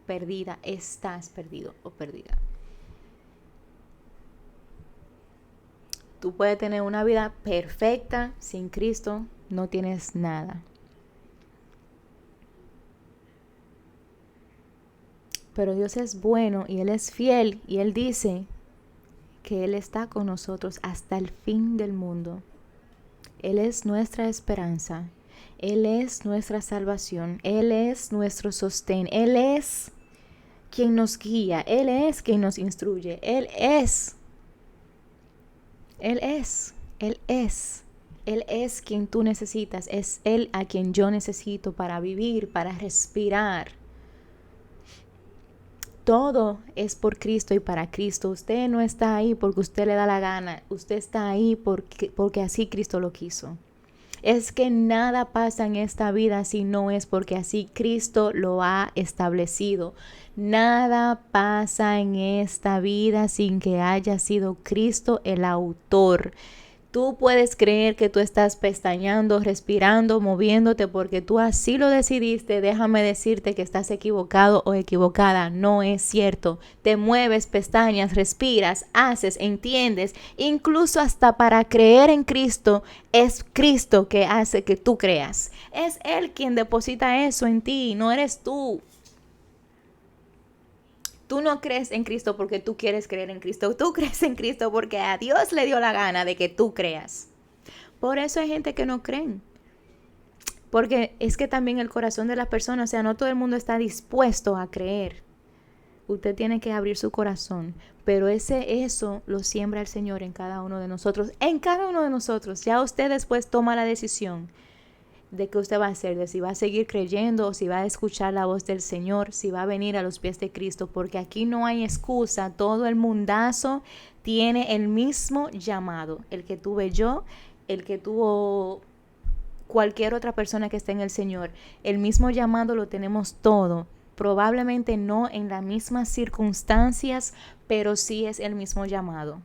Perdida, estás perdido o perdida. Tú puedes tener una vida perfecta. Sin Cristo no tienes nada. Pero Dios es bueno y Él es fiel y Él dice que Él está con nosotros hasta el fin del mundo. Él es nuestra esperanza. Él es nuestra salvación. Él es nuestro sostén. Él es quien nos guía. Él es quien nos instruye. Él es quien tú necesitas. Es Él a quien yo necesito para vivir, para respirar. Todo es por Cristo y para Cristo. Usted no está ahí porque usted le da la gana. Usted está ahí porque así Cristo lo quiso. Es que nada pasa en esta vida si no es porque así Cristo lo ha establecido. Nada pasa en esta vida sin que haya sido Cristo el autor. Tú puedes creer que tú estás pestañeando, respirando, moviéndote porque tú así lo decidiste. Déjame decirte que estás equivocado o equivocada. No es cierto. Te mueves, pestañas, respiras, haces, entiendes. Incluso hasta para creer en Cristo, es Cristo que hace que tú creas. Es Él quien deposita eso en ti, no eres tú. Tú no crees en Cristo porque tú quieres creer en Cristo. Tú crees en Cristo porque a Dios le dio la gana de que tú creas. Por eso hay gente que no creen. Porque es que también el corazón de las personas, o sea, no todo el mundo está dispuesto a creer. Usted tiene que abrir su corazón. Pero eso lo siembra el Señor en cada uno de nosotros. En cada uno de nosotros. Ya usted después toma la decisión de qué usted va a hacer, de si va a seguir creyendo o si va a escuchar la voz del Señor, si va a venir a los pies de Cristo, porque aquí no hay excusa. Todo el mundazo tiene el mismo llamado, el que tuve yo, el que tuvo cualquier otra persona que esté en el Señor. El mismo llamado lo tenemos todo. Probablemente no en las mismas circunstancias, pero sí es el mismo llamado.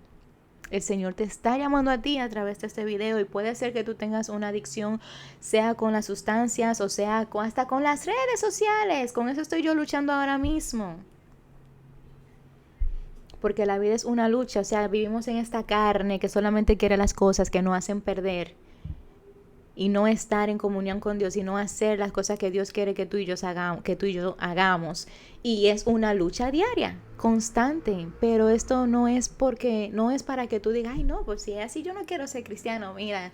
El Señor te está llamando a ti a través de este video y puede ser que tú tengas una adicción, sea con las sustancias o sea hasta con las redes sociales. Con eso estoy yo luchando ahora mismo. Porque la vida es una lucha, o sea, vivimos en esta carne que solamente quiere las cosas que nos hacen perder. Y no estar en comunión con Dios y no hacer las cosas que Dios quiere que tú y yo hagamos. Y es una lucha diaria, constante. Pero esto no es para que tú digas, ay no, pues si es así yo no quiero ser cristiano. Mira,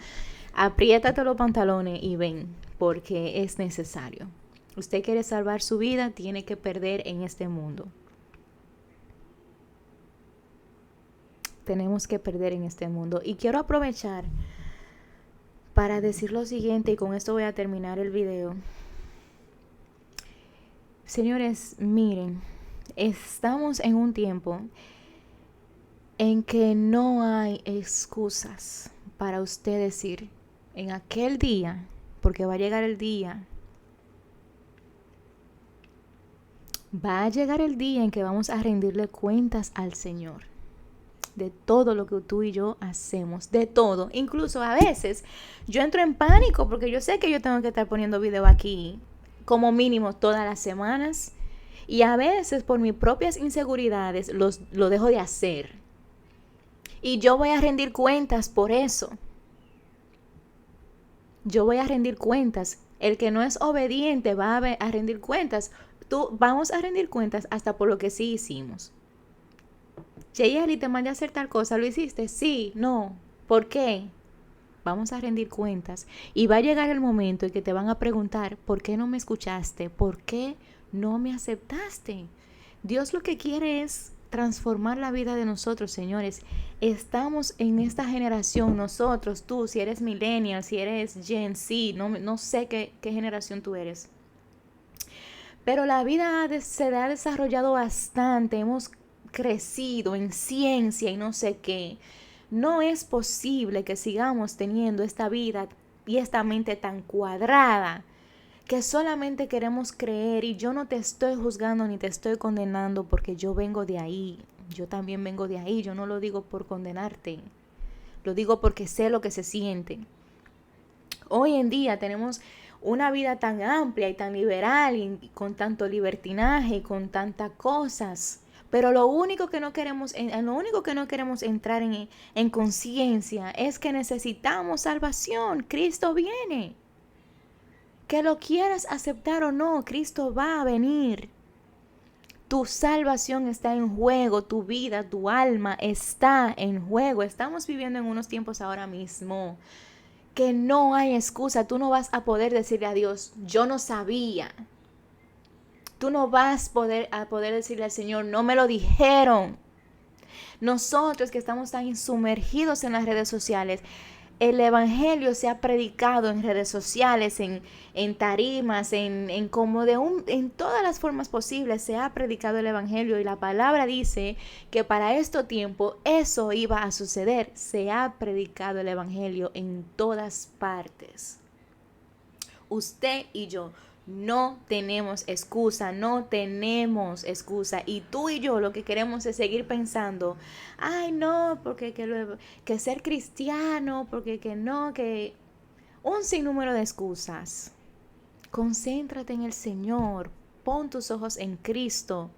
apriétate los pantalones y ven, porque es necesario. Usted quiere salvar su vida, tiene que perder en este mundo. Tenemos que perder en este mundo. Y quiero aprovechar para decir lo siguiente, y con esto voy a terminar el video. Señores, miren, estamos en un tiempo en que no hay excusas para usted decir, en aquel día, porque va a llegar el día, va a llegar el día en que vamos a rendirle cuentas al Señor. de todo lo que tú y yo hacemos, de todo. Incluso a veces yo entro en pánico porque yo sé que yo tengo que estar poniendo video aquí como mínimo todas las semanas. Y a veces por mis propias inseguridades lo dejo de hacer. Y yo voy a rendir cuentas por eso. Yo voy a rendir cuentas. El que no es obediente va a rendir cuentas. Vamos a rendir cuentas hasta por lo que sí hicimos. Yeyeli, te mandé a hacer tal cosa, ¿lo hiciste? Sí, no. ¿Por qué? Vamos a rendir cuentas. Y va a llegar el momento en que te van a preguntar, ¿por qué no me escuchaste? ¿Por qué no me aceptaste? Dios lo que quiere es transformar la vida de nosotros, señores. Estamos en esta generación, nosotros, tú, si eres millennial, si eres Gen Z, no sé qué generación tú eres. Pero la vida se ha desarrollado bastante, hemos crecido en ciencia y no sé qué. No es posible que sigamos teniendo esta vida y esta mente tan cuadrada que solamente queremos creer. Y yo no te estoy juzgando ni te estoy condenando porque yo vengo de ahí. Yo también vengo de ahí. Yo no lo digo por condenarte. Lo digo porque sé lo que se siente. Hoy en día tenemos una vida tan amplia y tan liberal y con tanto libertinaje y con tantas cosas. Pero lo único que no queremos entrar en conciencia es que necesitamos salvación. Cristo viene. Que lo quieras aceptar o no, Cristo va a venir. Tu salvación está en juego, tu vida, tu alma está en juego. Estamos viviendo en unos tiempos ahora mismo que no hay excusa. Tú no vas a poder decirle a Dios, yo no sabía. Tú no vas a poder decirle al Señor, no me lo dijeron. Nosotros que estamos tan sumergidos en las redes sociales, el evangelio se ha predicado en redes sociales, en tarimas, en todas las formas posibles se ha predicado el evangelio, y la palabra dice que para este tiempo eso iba a suceder. Se ha predicado el evangelio en todas partes. Usted y yo no tenemos excusa, y tú y yo lo que queremos es seguir pensando, ay no, porque que ser cristiano, porque que no, que un sinnúmero de excusas. Concéntrate en el Señor, pon tus ojos en Cristo,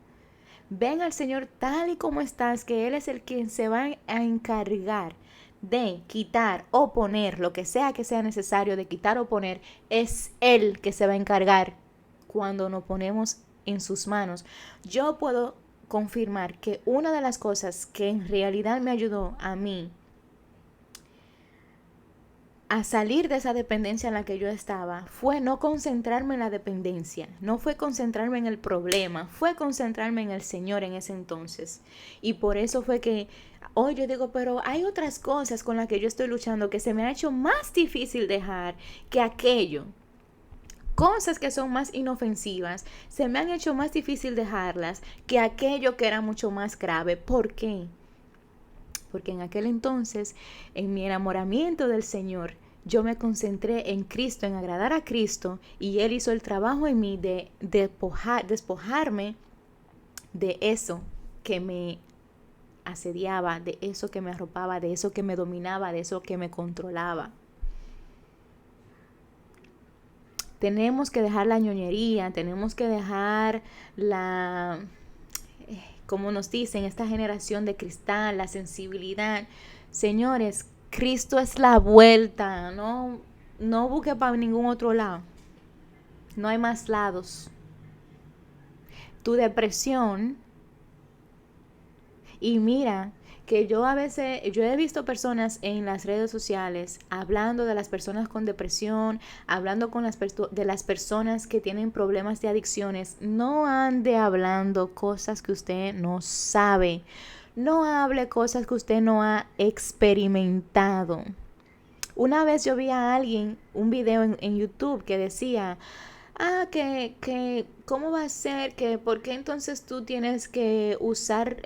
ven al Señor tal y como estás, que Él es el quien se va a encargar de quitar o poner lo que sea necesario de quitar o poner. Es Él que se va a encargar cuando nos ponemos en sus manos. Yo puedo confirmar que una de las cosas que en realidad me ayudó a mí a salir de esa dependencia en la que yo estaba fue no concentrarme en la dependencia, no fue concentrarme en el problema, fue concentrarme en el Señor en ese entonces. Y por eso fue que hoy yo digo, pero hay otras cosas con las que yo estoy luchando que se me ha hecho más difícil dejar que aquello. Cosas que son más inofensivas se me han hecho más difícil dejarlas que aquello que era mucho más grave. ¿Por qué? Porque en aquel entonces, en mi enamoramiento del Señor, yo me concentré en Cristo, en agradar a Cristo, y Él hizo el trabajo en mí de despojarme de eso que me asediaba, de eso que me arropaba, de eso que me dominaba, de eso que me controlaba. Tenemos que dejar la ñoñería, tenemos que dejar como nos dicen, esta generación de cristal, la sensibilidad. Señores, Cristo es la vuelta, no busque para ningún otro lado. No hay más lados. Tu depresión, y mira, que yo he visto personas en las redes sociales hablando de las personas con depresión, hablando de las personas que tienen problemas de adicciones. No ande hablando cosas que usted no sabe. No hable cosas que usted no ha experimentado. Una vez yo vi a alguien, un video en YouTube que decía, que ¿cómo va a ser? ¿Por qué entonces tú tienes que usar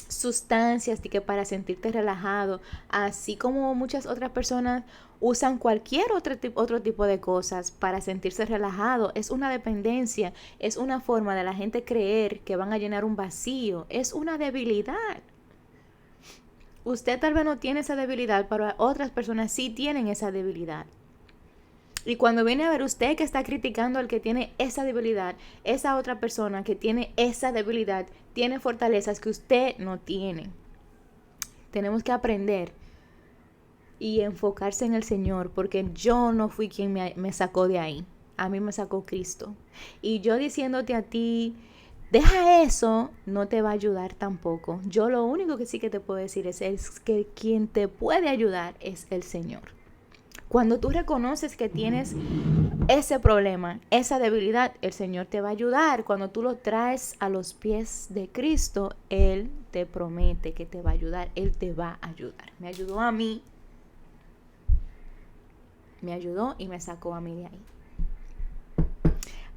sustancias que para sentirte relajado, así como muchas otras personas usan cualquier otro tipo de cosas para sentirse relajado? Es una dependencia, es una forma de la gente creer que van a llenar un vacío, es una debilidad. Usted tal vez no tiene esa debilidad, pero otras personas sí tienen esa debilidad. Y cuando viene a ver usted que está criticando al que tiene esa debilidad, esa otra persona que tiene esa debilidad, tiene fortalezas que usted no tiene. Tenemos que aprender y enfocarse en el Señor, porque yo no fui quien me sacó de ahí. A mí me sacó Cristo. Y yo diciéndote a ti, deja eso, no te va a ayudar tampoco. Yo lo único que sí que te puedo decir es que quien te puede ayudar es el Señor. Cuando tú reconoces que tienes ese problema, esa debilidad, el Señor te va a ayudar. Cuando tú lo traes a los pies de Cristo, Él te promete que te va a ayudar. Él te va a ayudar. Me ayudó a mí. Me ayudó y me sacó a mí de ahí.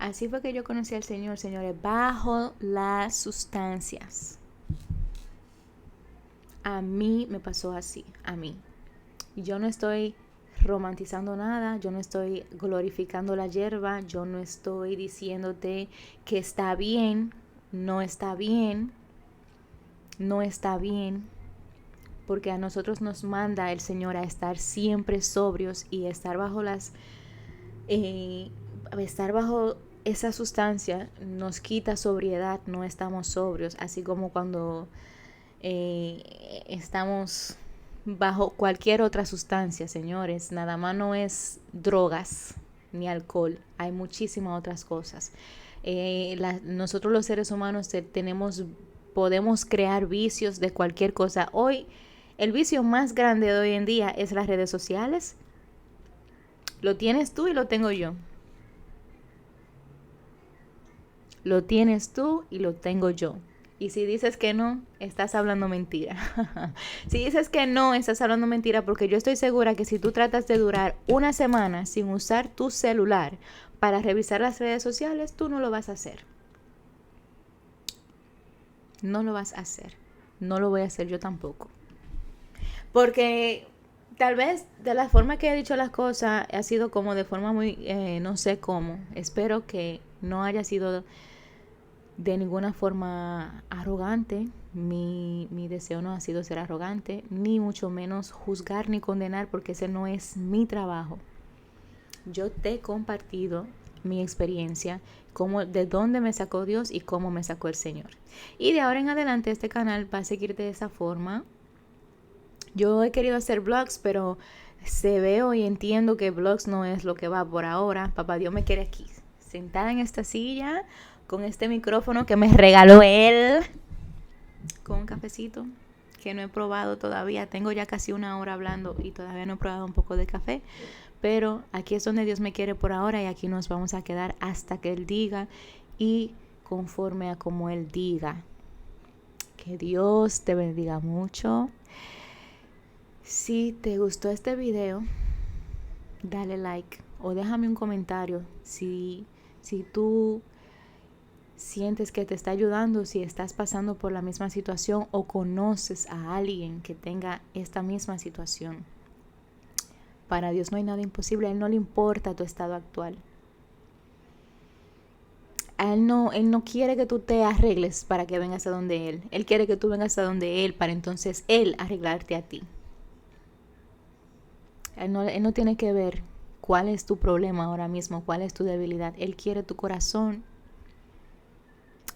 Así fue que yo conocí al Señor, señores, bajo las sustancias. A mí me pasó así, a mí. Yo no estoy romantizando nada, yo no estoy glorificando la hierba, yo no estoy diciéndote que está bien, no está bien, no está bien, porque a nosotros nos manda el Señor a estar siempre sobrios y estar bajo estar bajo esa sustancia nos quita sobriedad, no estamos sobrios, así como cuando estamos bajo cualquier otra sustancia, señores. Nada más no es drogas ni alcohol, hay muchísimas otras cosas. Nosotros los seres humanos podemos crear vicios de cualquier cosa. Hoy, el vicio más grande de hoy en día es las redes sociales. Lo tienes tú y lo tengo yo. Lo tienes tú y lo tengo yo. Y si dices que no, estás hablando mentira. Si dices que no, estás hablando mentira, porque yo estoy segura que si tú tratas de durar una semana sin usar tu celular para revisar las redes sociales, tú no lo vas a hacer. No lo vas a hacer. No lo voy a hacer yo tampoco. Porque tal vez de la forma que he dicho las cosas ha sido como de forma muy, no sé cómo. Espero que no haya sido de ninguna forma arrogante. Mi deseo no ha sido ser arrogante, ni mucho menos juzgar ni condenar, porque ese no es mi trabajo. Yo te he compartido mi experiencia, de dónde me sacó Dios y cómo me sacó el Señor. Y de ahora en adelante este canal va a seguir de esa forma. Yo he querido hacer vlogs, pero veo y entiendo que vlogs no es lo que va por ahora. Papá Dios me quiere aquí, sentada en esta silla, con este micrófono que me regaló él, con un cafecito que no he probado todavía. Tengo ya casi una hora hablando y todavía no he probado un poco de café, pero aquí es donde Dios me quiere por ahora y aquí nos vamos a quedar hasta que Él diga y conforme a como Él diga. Que Dios te bendiga mucho. Si te gustó este video, dale like o déjame un comentario si tú sientes que te está ayudando, si estás pasando por la misma situación o conoces a alguien que tenga esta misma situación. Para Dios no hay nada imposible, a Él no le importa tu estado actual. Él no quiere que tú te arregles para que vengas a donde Él. Él quiere que tú vengas a donde Él para entonces Él arreglarte a ti. Él no tiene que ver cuál es tu problema ahora mismo, cuál es tu debilidad. Él quiere tu corazón.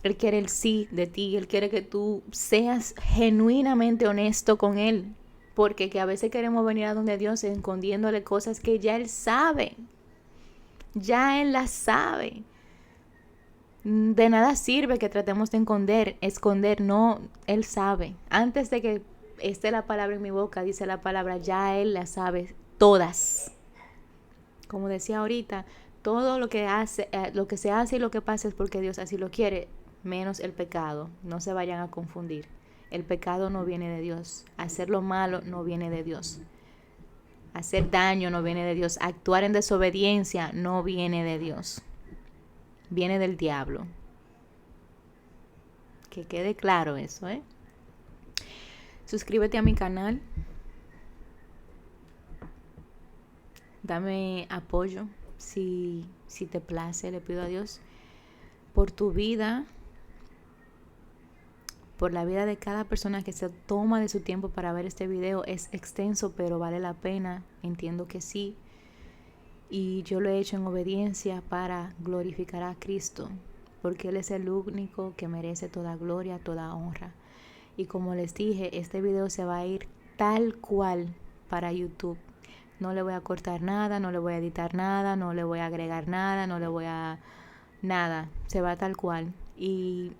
Él quiere el sí de ti. Él quiere que tú seas genuinamente honesto con Él. Porque que a veces queremos venir a donde Dios escondiéndole cosas que ya Él sabe. Ya Él las sabe. De nada sirve que tratemos de esconder. No, Él sabe. Antes de que esté la palabra en mi boca, dice la palabra, ya Él las sabe todas. Como decía ahorita, todo lo que se hace y lo que pasa es porque Dios así lo quiere, menos el pecado. No se vayan a confundir. El pecado no viene de Dios. Hacer lo malo no viene de Dios. Hacer daño no viene de Dios. Actuar en desobediencia no viene de Dios. Viene del diablo. Que quede claro eso, ¿eh? Suscríbete a mi canal. Dame apoyo si te place. Le pido a Dios por tu vida, por la vida de cada persona que se toma de su tiempo para ver este video. Es extenso, pero vale la pena. Entiendo que sí. Y yo lo he hecho en obediencia para glorificar a Cristo, porque Él es el único que merece toda gloria, toda honra. Y como les dije, este video se va a ir tal cual para YouTube. No le voy a cortar nada, no le voy a editar nada, no le voy a agregar nada, no le voy a... nada, se va tal cual. Y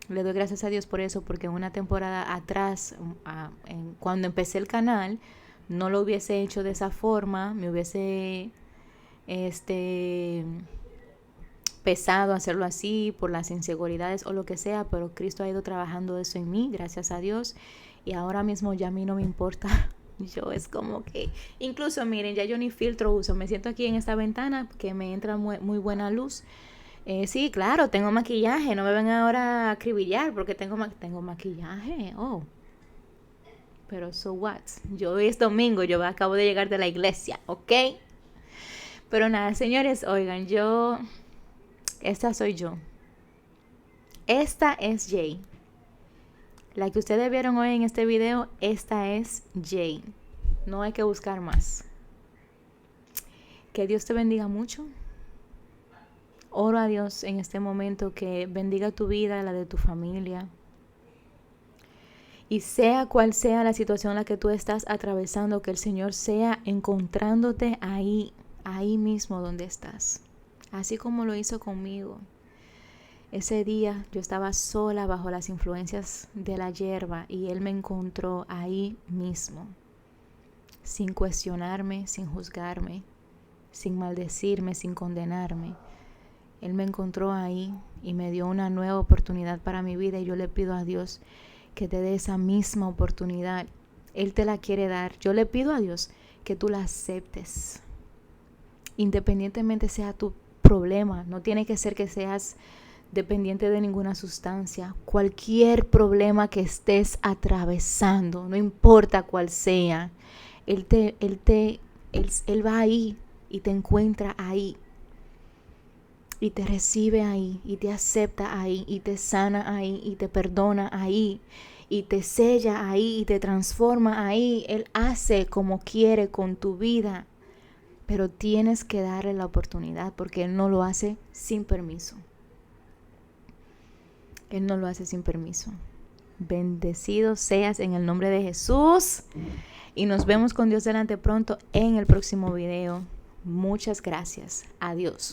le doy gracias a Dios por eso, porque una temporada atrás, cuando empecé el canal, no lo hubiese hecho de esa forma, me hubiese pesado hacerlo así por las inseguridades o lo que sea, pero Cristo ha ido trabajando eso en mí, gracias a Dios, y ahora mismo ya a mí no me importa. Yo es como que, incluso miren, ya yo ni filtro uso, me siento aquí en esta ventana que me entra muy buena luz. Sí, claro, tengo maquillaje, no me ven ahora a acribillar porque tengo maquillaje, pero so what, yo hoy es domingo, yo acabo de llegar de la iglesia, ¿ok? Pero nada, señores, oigan, esta soy yo. Esta es Jay. La que ustedes vieron hoy en este video, esta es Jay. No hay que buscar más. Que Dios te bendiga mucho. Oro a Dios en este momento que bendiga tu vida, la de tu familia. Y sea cual sea la situación en la que tú estás atravesando, que el Señor sea encontrándote ahí mismo donde estás. Así como lo hizo conmigo. Ese día yo estaba sola bajo las influencias de la hierba y Él me encontró ahí mismo, sin cuestionarme, sin juzgarme, sin maldecirme, sin condenarme. Él me encontró ahí y me dio una nueva oportunidad para mi vida y yo le pido a Dios que te dé esa misma oportunidad. Él te la quiere dar. Yo le pido a Dios que tú la aceptes. Independientemente sea tu problema, no tiene que ser que seas dependiente de ninguna sustancia. Cualquier problema que estés atravesando, no importa cuál sea, Él va ahí y te encuentra ahí. Y te recibe ahí, y te acepta ahí, y te sana ahí, y te perdona ahí, y te sella ahí, y te transforma ahí. Él hace como quiere con tu vida, pero tienes que darle la oportunidad porque Él no lo hace sin permiso. Él no lo hace sin permiso. Bendecido seas en el nombre de Jesús. Y nos vemos con Dios delante pronto en el próximo video. Muchas gracias. Adiós.